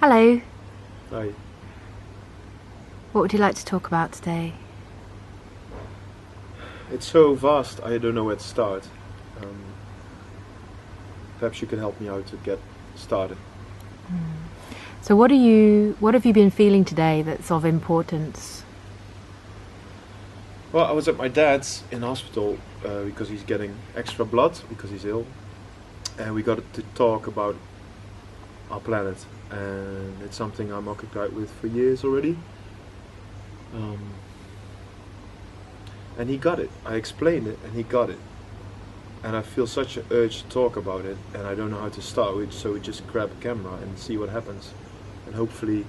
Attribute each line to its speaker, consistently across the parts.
Speaker 1: Hello.
Speaker 2: Hi.
Speaker 1: What would you like to talk about today?
Speaker 2: It's so vast, I don't know where to start. Perhaps you can help me out to get started.
Speaker 1: So what have you been feeling today that's of importance?
Speaker 2: Well, I was at my dad's in hospital because he's getting extra blood because he's ill, and we got to talk about our planet, and it's something I'm occupied with for years already. And he got it. I explained it, and he got it. And I feel such an urge to talk about it, and I don't know how to start. So we just grab a camera and see what happens, and hopefully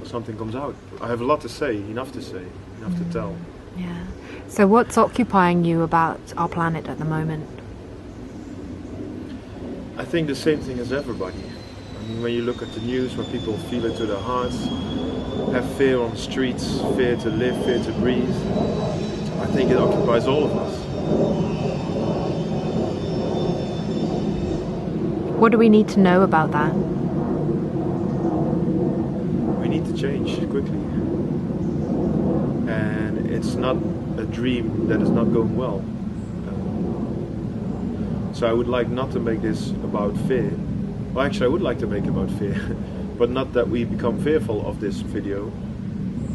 Speaker 2: something comes out. I have a lot to say, enough to tell.
Speaker 1: Yeah. So what's occupying you about our planet at the moment?
Speaker 2: I think the same thing as everybody. I mean, when you look at the news, when people feel it to their hearts, have fear on the streets, fear to live, fear to breathe, I think it occupies all of us.
Speaker 1: What do we need to know about that?
Speaker 2: We need to change quickly. And it's not a dream that is not going well. So I would like not to make this about fear. Well, actually I would like to make it about fear. But not that we become fearful of this video,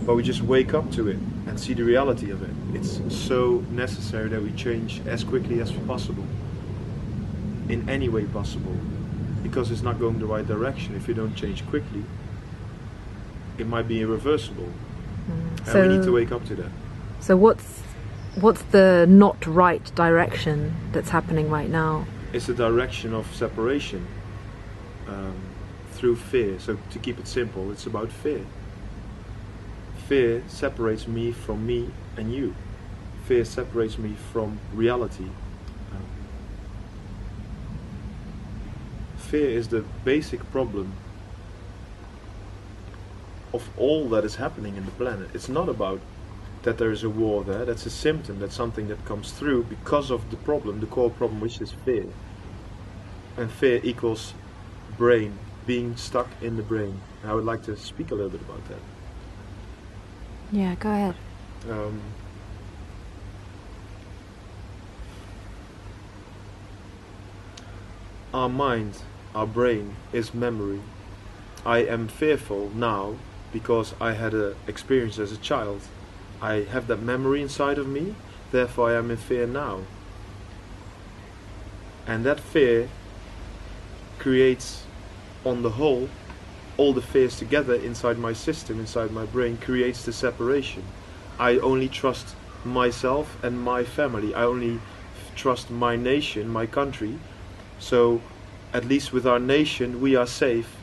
Speaker 2: but we just wake up to it and see the reality of it. It's so necessary that we change as quickly as possible, in any way possible, because it's not going the right direction. If you don't change quickly, it might be irreversible, and we need to wake up to that.
Speaker 1: So what's the not right direction that's happening right now?
Speaker 2: It's the direction of separation through fear. So to keep it simple, it's about fear. Fear separates me from me and you. Fear separates me from reality. Fear is the basic problem of all that is happening in the planet. It's not about that there is a war there. That's a symptom. That's something that comes through because of the problem, the core problem, which is fear. And fear equals brain, being stuck in the brain. I would like to speak a little bit about that.
Speaker 1: Yeah, go ahead.
Speaker 2: Our mind, our brain, is memory. I am fearful now because I had an experience as a child. I have that memory inside of me, therefore I am in fear now. And that fear creates, on the whole, all the fears together inside my system, inside my brain, creates the separation. I only trust myself and my family. I only trust my nation, my country. So at least with our nation we are safe,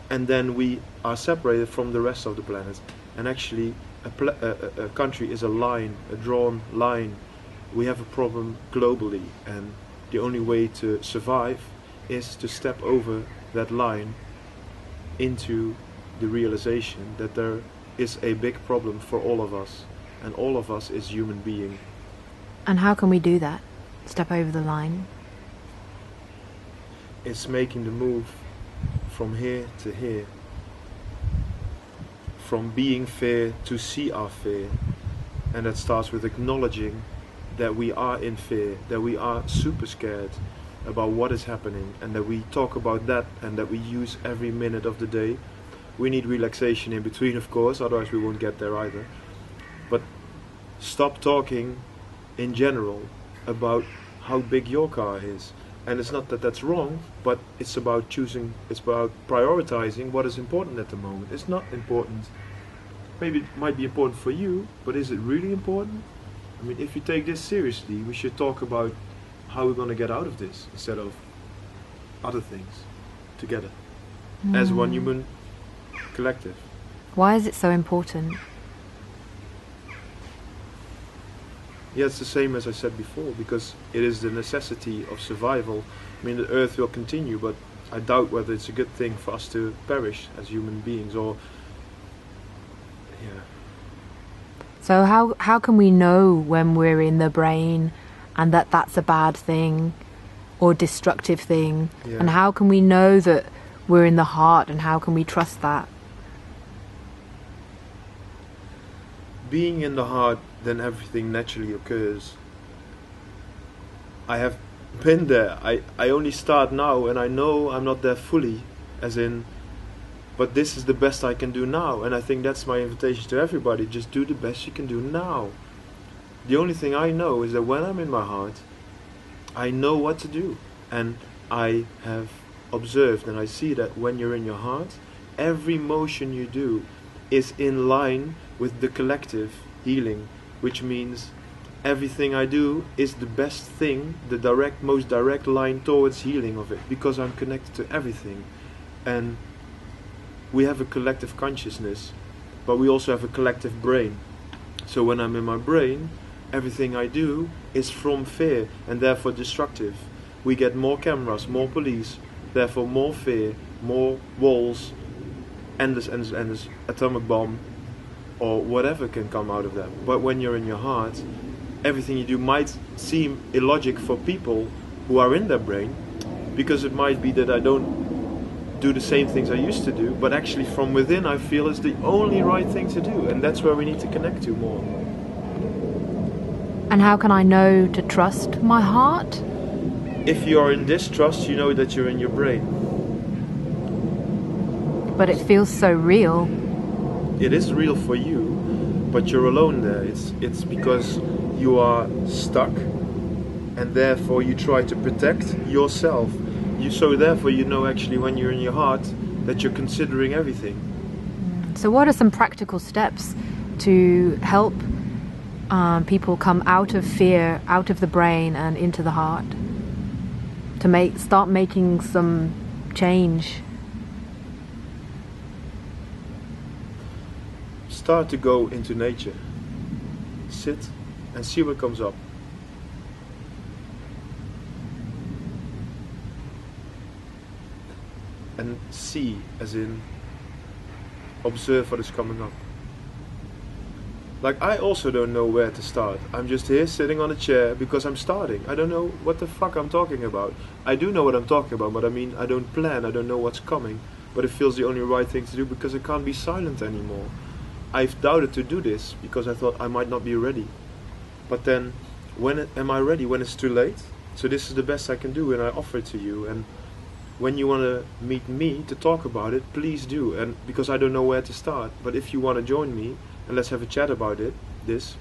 Speaker 2: and then we are separated from the rest of the planet. And actually a country is a line, a drawn line. We have a problem globally, and the only way to survive is to step over that line into the realization that there is a big problem for all of us, and all of us is human being.
Speaker 1: And how can we do that? Step over the line?
Speaker 2: It's making the move from here to here, from being fear to see our fear. And that starts with acknowledging that we are in fear, that we are super scared about what is happening, and that we talk about that, and that we use every minute of the day. We need relaxation in between, of course, otherwise we won't get there either. But stop talking in general about how big your car is. And it's not that that's wrong, but it's about choosing, it's about prioritizing what is important at the moment. It's not important. Maybe it might be important for you, but is it really important? I mean, if you take this seriously, we should talk about how we're going to get out of this instead of other things together as one human collective.
Speaker 1: Why is it so important?
Speaker 2: Yeah, it's the same as I said before, because it is the necessity of survival. I mean, the earth will continue, but I doubt whether it's a good thing for us to perish as human beings, or yeah.
Speaker 1: So how can we know when we're in the brain and that's a bad thing or destructive thing?
Speaker 2: Yeah.
Speaker 1: And how can we know that we're in the heart, and how can we trust that?
Speaker 2: Being in the heart, then everything naturally occurs. I have been there. I only start now, and I know I'm not there fully, as in, but this is the best I can do now. And I think that's my invitation to everybody. Just do the best you can do now. The only thing I know is that when I'm in my heart, I know what to do. And I have observed and I see that when you're in your heart, every motion you do is in line with the collective healing, which means everything I do is the best thing, the most direct line towards healing of it, because I'm connected to everything. And we have a collective consciousness, but we also have a collective brain. So when I'm in my brain, everything I do is from fear and therefore destructive. We get more cameras, more police, therefore more fear, more walls, endless atomic bomb, or whatever can come out of that. But when you're in your heart, everything you do might seem illogic for people who are in their brain, because it might be that I don't do the same things I used to do, but actually from within I feel it's the only right thing to do, and that's where we need to connect to more.
Speaker 1: And how can I know to trust my heart?
Speaker 2: If you are in distrust, you know that you're in your brain.
Speaker 1: But it feels so real.
Speaker 2: It is real for you, but you're alone there. It's because you are stuck, and therefore you try to protect yourself. So therefore you know actually when you're in your heart that you're considering everything.
Speaker 1: So what are some practical steps to help people come out of fear, out of the brain and into the heart? To start making some change?
Speaker 2: Start to go into nature. Sit and see what comes up. And see, as in observe what is coming up. Like, I also don't know where to start. I'm just here sitting on a chair because I'm starting. I don't know what the fuck I'm talking about. I do know what I'm talking about, but I mean, I don't plan, I don't know what's coming. But it feels the only right thing to do because I can't be silent anymore. I've doubted to do this because I thought I might not be ready. But then, am I ready when it's too late? So this is the best I can do, and I offer it to you. And when you want to meet me to talk about it, please do. And because I don't know where to start, but if you want to join me and let's have a chat about this,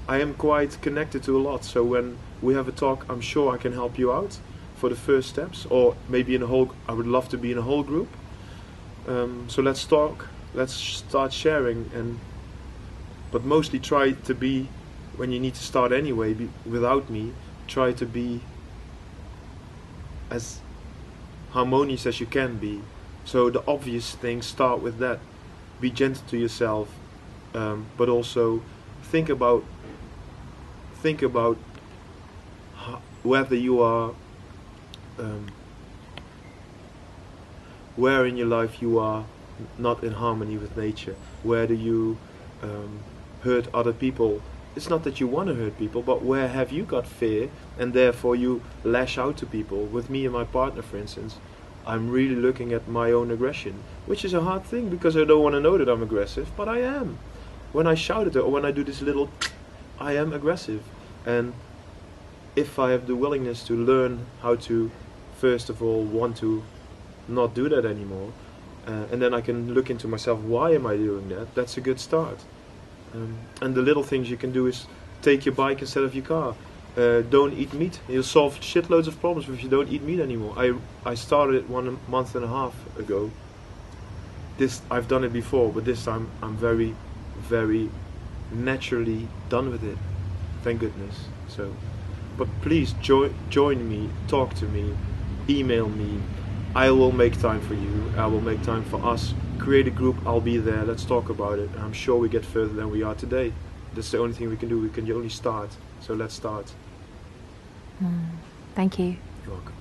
Speaker 2: I am quite connected to a lot. So when we have a talk, I'm sure I can help you out for the first steps, or maybe in a whole. I would love to be in a whole group. So let's talk. Let's start sharing, but mostly try to be, when you need to start anyway, without me, try to be as harmonious as you can be. So the obvious things, start with that. Be gentle to yourself, but also think about whether you are, where in your life you are not in harmony with nature. Where do you hurt other people? It's not that you want to hurt people, but where have you got fear and therefore you lash out to people? With me and my partner, for instance, I'm really looking at my own aggression, which is a hard thing because I don't want to know that I'm aggressive, but I am. When I shout at her, or when I do this little, I am aggressive. And if I have the willingness to learn how to, first of all, want to not do that anymore, and then I can look into myself, why am I doing that? That's a good start. And the little things you can do is take your bike instead of your car. Don't eat meat. You'll solve shitloads of problems if you don't eat meat anymore. I started it 1.5 months ago. I've done it before, but this time I'm very, very naturally done with it. Thank goodness. So, but please join me, talk to me, email me. I will make time for you. I will make time for us. Create a group. I'll be there. Let's talk about it. I'm sure we get further than we are today. That's the only thing we can do. We can only start. So let's start.
Speaker 1: Thank you.
Speaker 2: You're welcome.